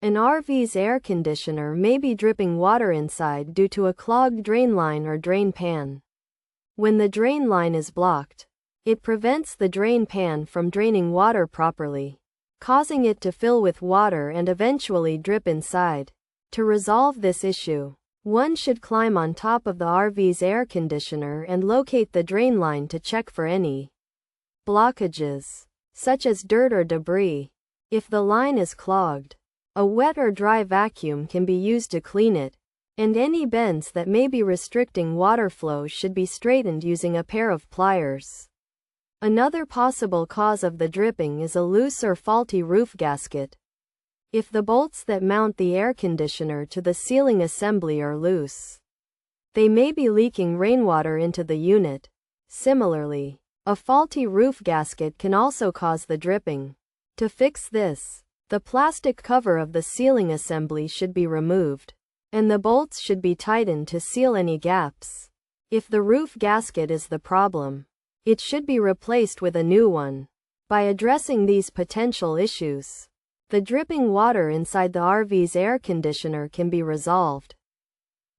An RV's air conditioner may be dripping water inside due to a clogged drain line or drain pan. When the drain line is blocked, it prevents the drain pan from draining water properly, causing it to fill with water and eventually drip inside. To resolve this issue, one should climb on top of the RV's air conditioner and locate the drain line to check for any blockages, such as dirt or debris. If the line is clogged, a wet or dry vacuum can be used to clean it, and any bends that may be restricting water flow should be straightened using a pair of pliers. Another possible cause of the dripping is a loose or faulty roof gasket. If the bolts that mount the air conditioner to the ceiling assembly are loose, they may be leaking rainwater into the unit. Similarly, a faulty roof gasket can also cause the dripping. To fix this, the plastic cover of the ceiling assembly should be removed, and the bolts should be tightened to seal any gaps. If the roof gasket is the problem, it should be replaced with a new one. By addressing these potential issues, the dripping water inside the RV's air conditioner can be resolved.